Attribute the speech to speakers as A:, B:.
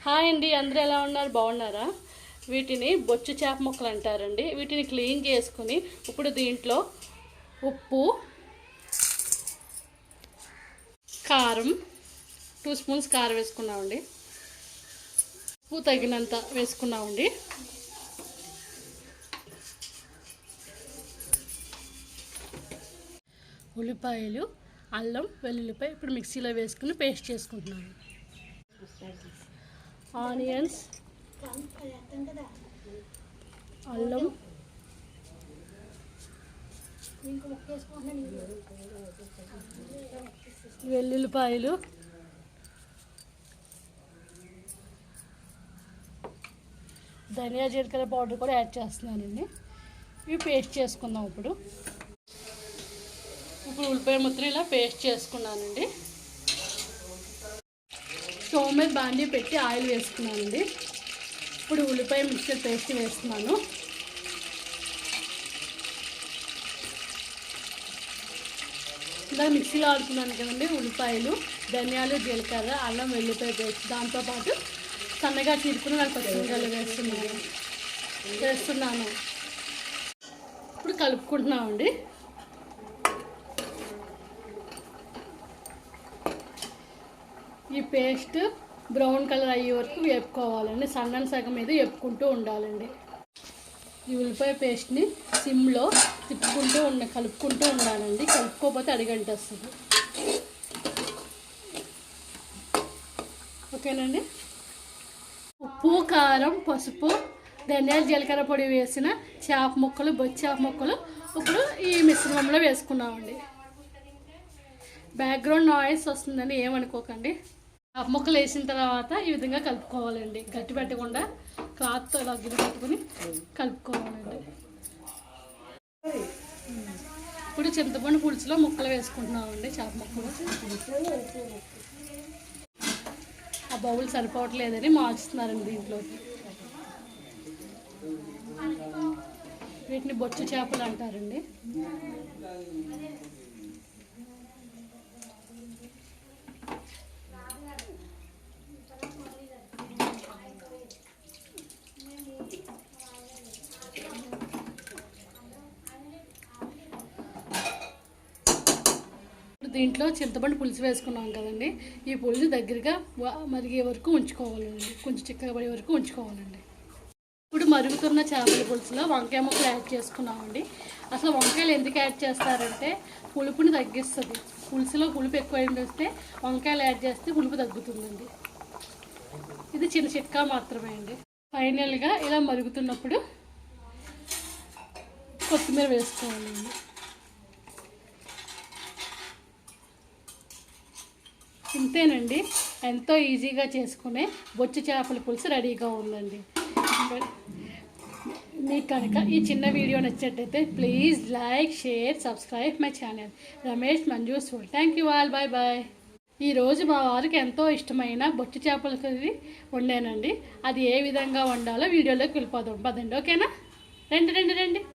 A: Hi అండి, అందరూ ఎలా ఉన్నారు? బాగున్నారా? వీటిని బొచ్చు చేప ముక్కలు అంటారండి. వీటిని క్లీన్ చేసుకుని ఇప్పుడు దీంట్లో ఉప్పు, కారం 2 స్పూన్స్ కారం వేసుకున్నామండి. ఉప్పు తగినంత వేసుకున్నామండి. ఉల్లిపాయలు, అల్లం, వెల్లుల్లిపాయ ఇప్పుడు మిక్సీలో వేసుకుని పేస్ట్ చేసుకుంటున్నాను. ఆనియన్స్, అల్లం, వెల్లుల్లిపాయలు, ధనియా జీలకర్ర పౌడర్ కూడా యాడ్ చేస్తున్నానండి. ఇవి పేస్ట్ చేసుకుందాం. ఇప్పుడు ఉల్లిపాయ ముద్దలు ఇలా పేస్ట్ చేసుకున్నానండి. స్టవ్ మీద బాండీ పెట్టి ఆయిల్ వేసుకున్నానండి. ఇప్పుడు ఉల్లిపాయ మిక్సర్ పేస్ట్ వేస్తున్నాను. ఇలా మిక్సీలో ఆడుతున్నాను కదండి. ఉల్లిపాయలు, ధనియాలు, జీలకర్ర, అల్లం, వెల్లిపాయ పేస్ట్, దాంతోపాటు సన్నగా చీరుకుని నాకు పచ్చిమిరపకాయలు వేస్తున్నాను. ఇప్పుడు కలుపుకుంటున్నామండి. ఈ పేస్ట్ బ్రౌన్ కలర్ అయ్యే వరకు వేపుకోవాలండి. సన్నని సగం మీద వేపుకుంటూ ఉండాలండి. ఈ ఉల్లిపాయ పేస్ట్ని సిమ్లో కలుపుకుంటూ ఉండాలండి. కలుపుకోకపోతే అడిగంటేస్తుంది. ఓకేనండి. ఉప్పు, కారం, పసుపు, ధనియాల జీలకర్ర పొడి వేసిన చేప ముక్కలు, బొచ్చు చేప ముక్కలు ఇప్పుడు ఈ మిశ్రమంలో వేసుకున్నామండి. బ్యాక్గ్రౌండ్ నాయిస్ వస్తుందని ఏమనుకోకండి. చేప ముక్కలు వేసిన తర్వాత ఈ విధంగా కలుపుకోవాలండి. గట్టి పెట్టకుండా క్లాత్తో ఇలా గిరి పెట్టుకుని కలుపుకోవాలండి. ఇప్పుడు చింతపండు పులుసులో ముక్కలు వేసుకుంటున్నామండి. చేప ముక్కలు ఆ బౌల్ సరిపోవట్లేదని మార్చుతున్నారండి దీంట్లోకి. వీటిని బొచ్చు చేపలు అంటారండి. దీంట్లో చింతపండు పులుసు వేసుకున్నాం కదండి. ఈ పులుసు దగ్గరగా మరిగే వరకు ఉంచుకోవాలండి. కొంచెం చిక్కగా పడే వరకు ఉంచుకోవాలండి. ఇప్పుడు మరుగుతున్న చేపల పులుసులో వంకాయ ముక్కలు యాడ్ చేసుకున్నామండి. అసలు వంకాయలు ఎందుకు యాడ్ చేస్తారంటే పులుపుని తగ్గిస్తుంది. పులుసులో పులుపు ఎక్కువ వస్తే వంకాయలు యాడ్ చేస్తే పులుపు తగ్గుతుందండి. ఇది చిన్న చిట్కా మాత్రమే అండి. ఫైనల్గా ఇలా మరుగుతున్నప్పుడు కొత్తిమీర వేసుకోవాలండి. ఇంతేనండి, ఎంతో ఈజీగా చేసుకునే బొచ్చు చేపల పులుసు రెడీగా ఉందండి. మీకు కనుక ఈ చిన్న వీడియో నచ్చినట్టయితే please like, share, subscribe my channel Ramesh Manju's food. Thank you all. Bye bye. ఈరోజు మా వారికి ఎంతో ఇష్టమైన బొచ్చు చేపల కర్రీ వండానండి. అది ఏ విధంగా వండాలో వీడియోలోకి వెళ్ళిపోదాం పదండి. ఓకేనా? రండి రండి రండి.